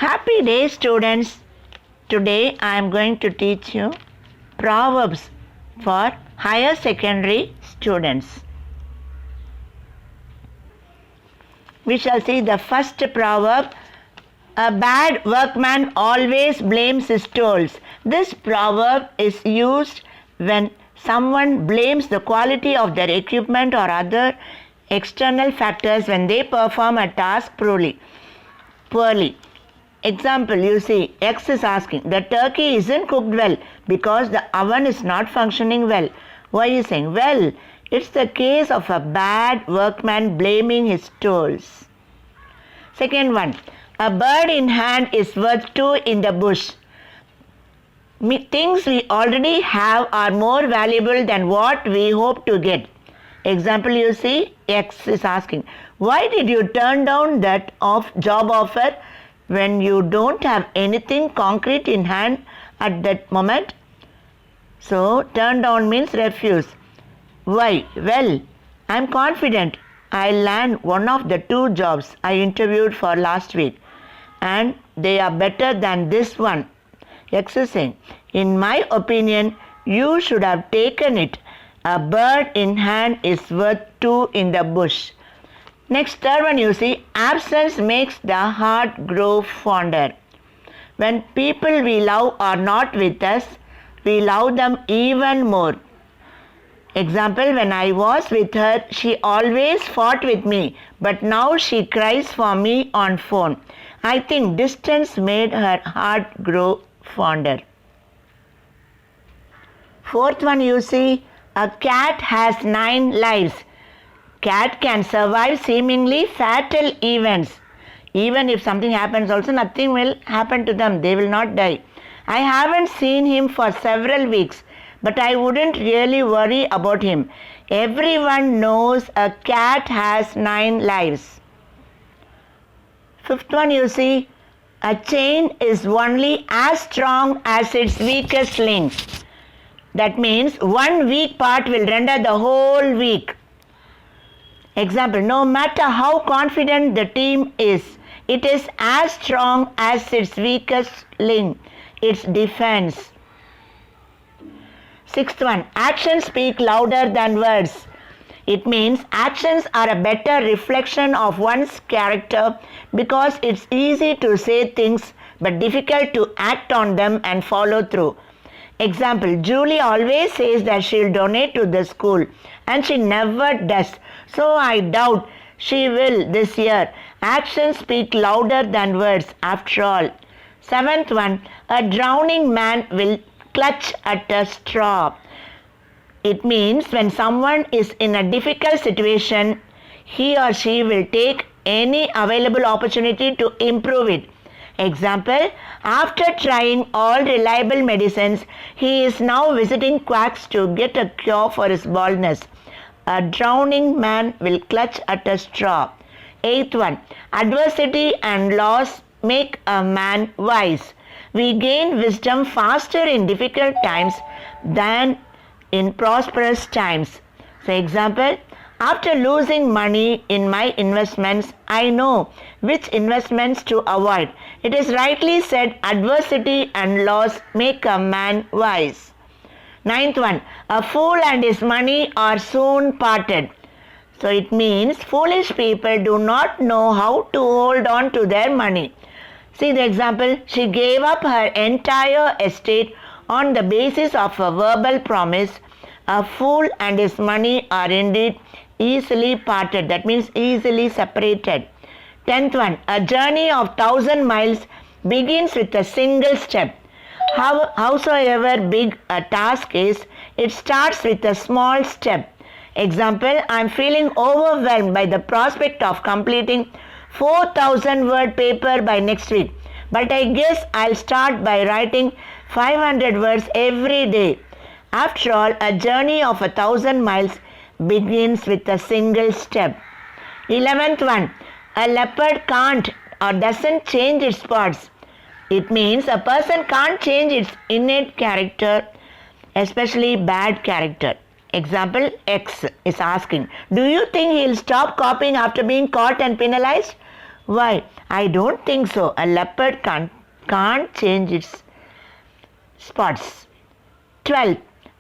Happy day, students. Today I am going to teach you Proverbs for higher secondary students. We shall see the first proverb. A bad workman always blames his tools. This proverb is used when someone blames the quality of their equipment or other external factors when they perform a task poorly. Example, you see, X is asking, the turkey isn't cooked well because the oven is not functioning well. Why is saying? Well, it's the case of a bad workman blaming his tools. Second one, a bird in hand is worth two in the bush. Things we already have are more valuable than what we hope to get. Example, you see, X is asking, why did you turn down that job offer when you don't have anything concrete in hand at that moment? So, turn down means refuse. Why? Well, I'm confident I'll land one of the two jobs I interviewed for last week, and they are better than this one. X is saying, in my opinion, you should have taken it. A bird in hand is worth two in the bush. Next, third one, you see, absence makes the heart grow fonder. When people we love are not with us, we love them even more. Example, when I was with her, she always fought with me, but now she cries for me on phone. I think distance made her heart grow fonder. Fourth one, you see, a cat has 9 lives. Cat can survive seemingly fatal events. Even if something happens also, nothing will happen to them. They will not die. I haven't seen him for several weeks, but I wouldn't really worry about him. Everyone knows a cat has 9 lives. Fifth one, you see, a chain is only as strong as its weakest link. That means one weak part will render the whole weak. Example, no matter how confident the team is, it is as strong as its weakest link, its defense. Sixth one, actions speak louder than words. It means actions are a better reflection of one's character because it's easy to say things but difficult to act on them and follow through. Example, Julie always says that she'll donate to the school and she never does. So I doubt she will this year. Actions speak louder than words after all. Seventh one, a drowning man will clutch at a straw. It means when someone is in a difficult situation, he or she will take any available opportunity to improve it. Example, after trying all reliable medicines, he is now visiting quacks to get a cure for his baldness. A drowning man will clutch at a straw. Eighth one, adversity and loss make a man wise. We gain wisdom faster in difficult times than in prosperous times. So example, after losing money in my investments, I know which investments to avoid. It is rightly said, adversity and loss make a man wise. Ninth one, a fool and his money are soon parted. So it means foolish people do not know how to hold on to their money. See the example, she gave up her entire estate on the basis of a verbal promise. A fool and his money are indeed easily parted. That means easily separated. 10th one, a journey of 1,000 miles begins with a single step. Howsoever big a task is, it starts with a small step. Example, I am feeling overwhelmed by the prospect of completing 4,000 word paper by next week. But I guess I'll start by writing 500 words every day. After all, a journey of 1,000 miles begins with a single step. 11th one, a leopard can't or doesn't change its spots. It means a person can't change its innate character, especially bad character. Example, X is asking, do you think he'll stop copying after being caught and penalized? Why? I don't think so. A leopard can't change its spots. 12.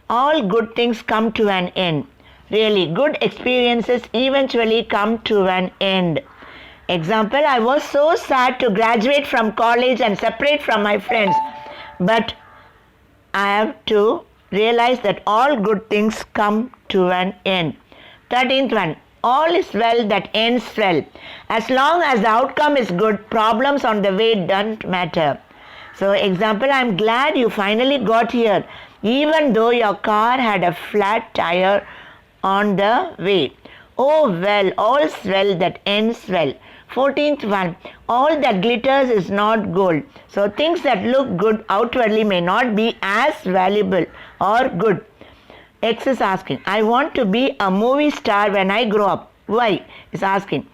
All good things come to an end. Really, good experiences eventually come to an end. Example, I was so sad to graduate from college and separate from my friends. But I have to realize that all good things come to an end. 13th one, all is well that ends well. As long as the outcome is good, problems on the way don't matter. So example, I'm glad you finally got here, even though your car had a flat tire on the way. Oh well, all's well that ends well. 14th one, all that glitters is not gold. So things that look good outwardly may not be as valuable or good. X is asking, I want to be a movie star when I grow up. Y is asking,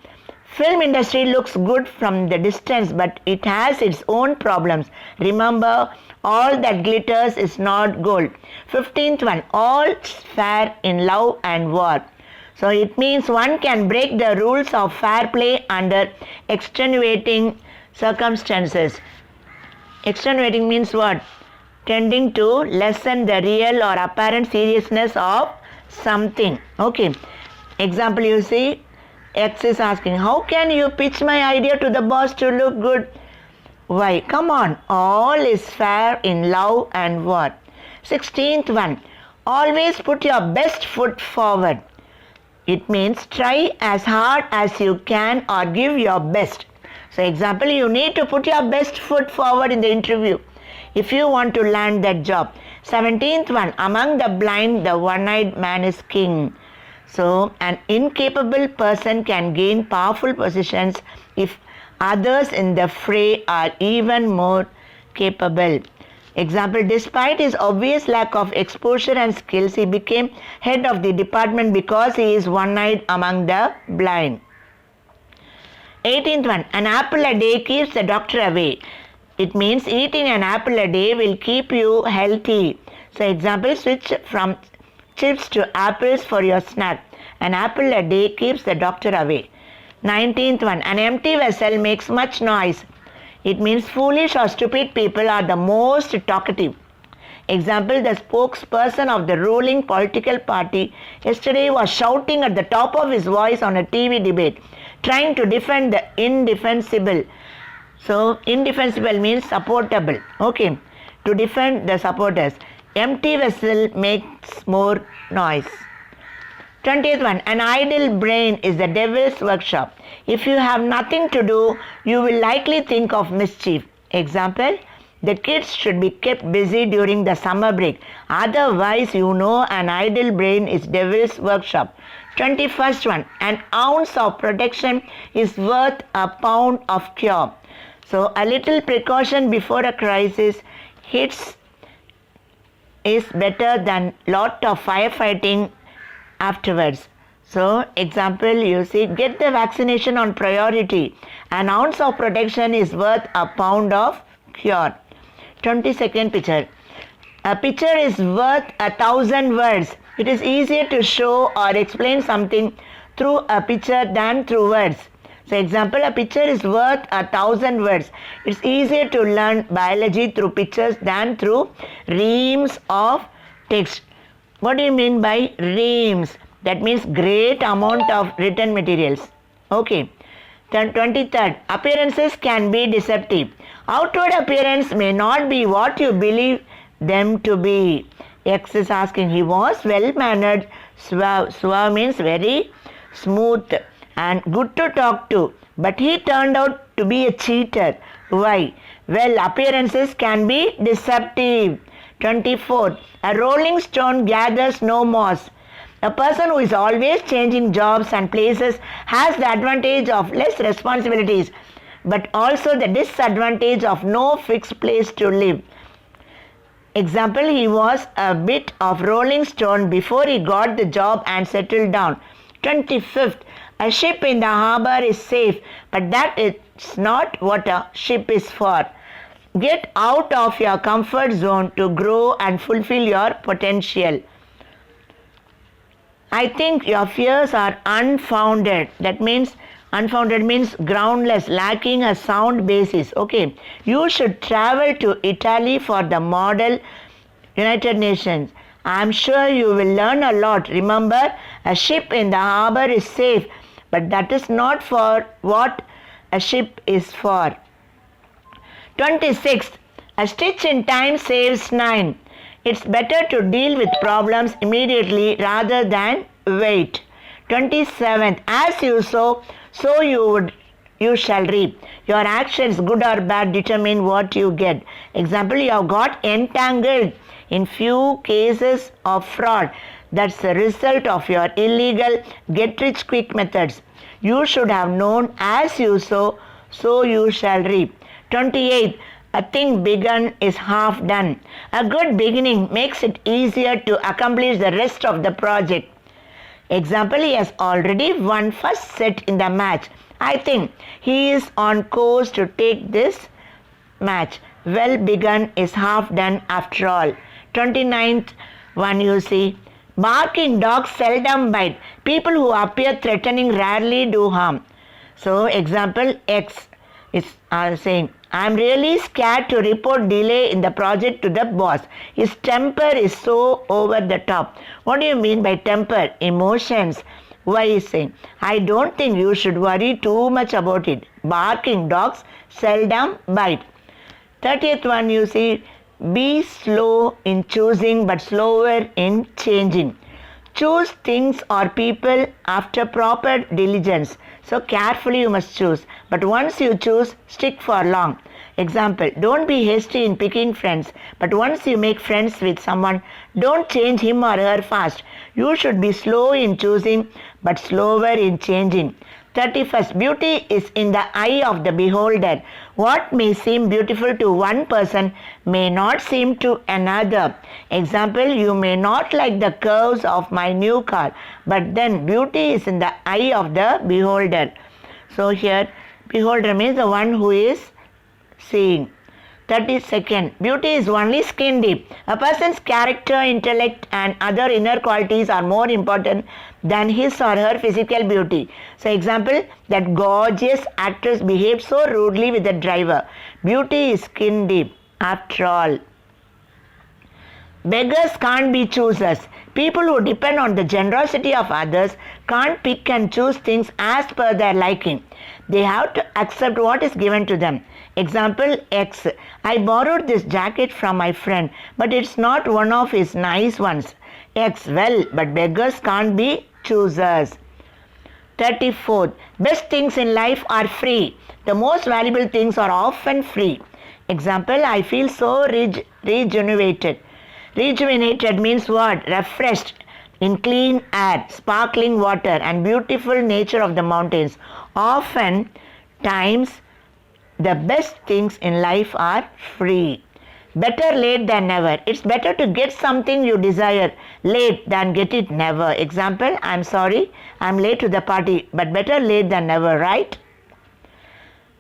film industry looks good from the distance, but it has its own problems. Remember, all that glitters is not gold. 15th one, all's fair in love and war. So it means one can break the rules of fair play under extenuating circumstances. Extenuating means what? Tending to lessen the real or apparent seriousness of something. Okay. Example, you see, X is asking, how can you pitch my idea to the boss to look good? Why? Come on. All is fair in love and war. 16th one, always put your best foot forward. It means try as hard as you can or give your best. So example, you need to put your best foot forward in the interview if you want to land that job. 17th one, among the blind, the one-eyed man is king. So an incapable person can gain powerful positions if others in the fray are even more capable. Example, despite his obvious lack of exposure and skills, he became head of the department because he is one-eyed among the blind. 18th one, an apple a day keeps the doctor away. It means eating an apple a day will keep you healthy. So example, switch from chips to apples for your snack. An apple a day keeps the doctor away. 19th one, an empty vessel makes much noise. It means foolish or stupid people are the most talkative. Example, the spokesperson of the ruling political party yesterday was shouting at the top of his voice on a TV debate, trying to defend the indefensible. So, indefensible means supportable. Okay, to defend the supporters. Empty vessel makes more noise. 20th one, an idle brain is the devil's workshop. If you have nothing to do, you will likely think of mischief. Example, the kids should be kept busy during the summer break. Otherwise, you know an idle brain is devil's workshop. 21st one, an ounce of protection is worth a pound of cure. So, a little precaution before a crisis hits is better than lot of firefighting afterwards. So, example, you see, get the vaccination on priority. An ounce of protection is worth a pound of cure. 22nd picture. A picture is worth 1,000 words. It is easier to show or explain something through a picture than through words. So, example, a picture is worth 1,000 words. It's easier to learn biology through pictures than through reams of text. What do you mean by reams? That means great amount of written materials. Okay. Then 23rd, appearances can be deceptive. Outward appearance may not be what you believe them to be. X is asking, he was well-mannered, suave. Suave means very smooth and good to talk to. But he turned out to be a cheater. Why? Well, appearances can be deceptive. 24. A rolling stone gathers no moss. A person who is always changing jobs and places has the advantage of less responsibilities, but also the disadvantage of no fixed place to live. Example, he was a bit of rolling stone before he got the job and settled down. 25th, a ship in the harbor is safe, but that is not what a ship is for. Get out of your comfort zone to grow and fulfill your potential. I think your fears are unfounded. That means Unfounded means groundless, lacking a sound basis. Okay, you should travel to Italy for the model United Nations. I am sure you will learn a lot. Remember, a ship in the harbor is safe, but that is not for what a ship is for. 26th, a stitch in time saves 9. It's better to deal with problems immediately rather than wait. 27th, as you sow, so you shall reap. Your actions, good or bad, determine what you get. Example, you have got entangled in few cases of fraud. That's the result of your illegal get-rich-quick methods. You should have known, as you sow, so you shall reap. 28. A thing begun is half done. A good beginning makes it easier to accomplish the rest of the project. Example, he has already won first set in the match. I think he is on course to take this match. Well begun is half done after all. 29th one, you see. Barking dogs seldom bite. People who appear threatening rarely do harm. So example, X is saying, I am really scared to report delay in the project to the boss. His temper is so over the top. What do you mean by temper? Emotions. Y is saying, I don't think you should worry too much about it. Barking dogs seldom bite. 30th one, you see, be slow in choosing but slower in changing. Choose things or people after proper diligence. So carefully you must choose. But once you choose, stick for long. Example, don't be hasty in picking friends. But once you make friends with someone, don't change him or her fast. You should be slow in choosing but slower in changing. 31st, beauty is in the eye of the beholder. What may seem beautiful to one person may not seem to another. Example, you may not like the curves of my new car, but then beauty is in the eye of the beholder. So here, beholder means the one who is seeing. 32nd, beauty is only skin deep. A person's character, intellect and other inner qualities are more important than his or her physical beauty. So example, that gorgeous actress behaved so rudely with the driver. Beauty is skin deep after all. Beggars can't be choosers. People who depend on the generosity of others can't pick and choose things as per their liking. They have to accept what is given to them. Example, X. I borrowed this jacket from my friend, but it's not one of his nice ones. X. Well, but beggars can't be choosers. 34th. Best things in life are free. The most valuable things are often free. Example, I feel so rejuvenated. Rejuvenated means what? Refreshed in clean air, sparkling water and beautiful nature of the mountains. Often times the best things in life are free. Better late than never. It's better to get something you desire late than get it never. Example, I'm sorry, I'm late to the party, but better late than never, right?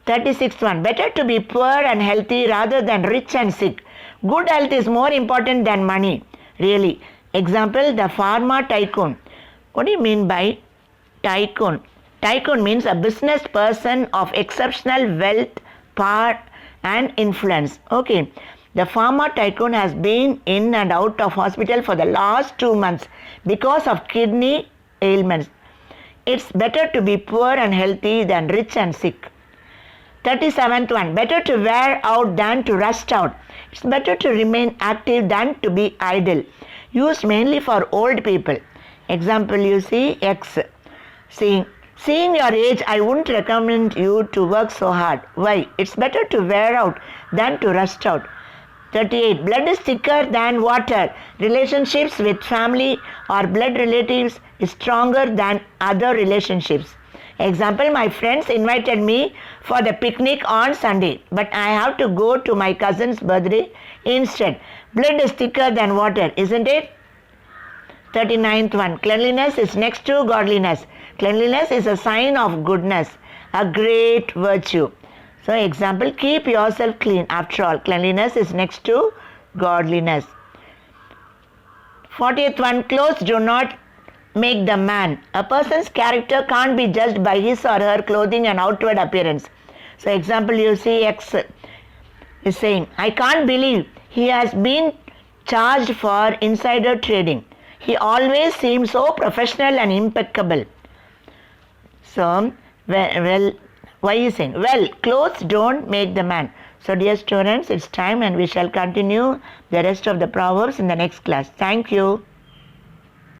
36th one. Better to be poor and healthy rather than rich and sick. Good health is more important than money, really. Example, the pharma tycoon. What do you mean by tycoon? Tycoon means a business person of exceptional wealth, power and influence. Okay, the pharma tycoon has been in and out of hospital for the last 2 months because of kidney ailments. It's better to be poor and healthy than rich and sick. 37th one. Better to wear out than to rust out. It's better to remain active than to be idle. Used mainly for old people. Example, you see X. Seeing your age, I wouldn't recommend you to work so hard. Why? It's better to wear out than to rust out. 38. Blood is thicker than water. Relationships with family or blood relatives is stronger than other relationships. Example, my friends invited me for the picnic on Sunday, but I have to go to my cousin's birthday instead. Blood is thicker than water, isn't it? 39th one. Cleanliness is next to godliness. Cleanliness is a sign of goodness, a great virtue. So example, keep yourself clean. After all, cleanliness is next to godliness. 40th one. Clothes do not make the man. A person's character can't be judged by his or her clothing and outward appearance. So example, you see X is saying, I can't believe he has been charged for insider trading. He always seems so professional and impeccable. So, well, why is saying? Well, clothes don't make the man. So dear students, it's time and we shall continue the rest of the Proverbs in the next class. Thank you.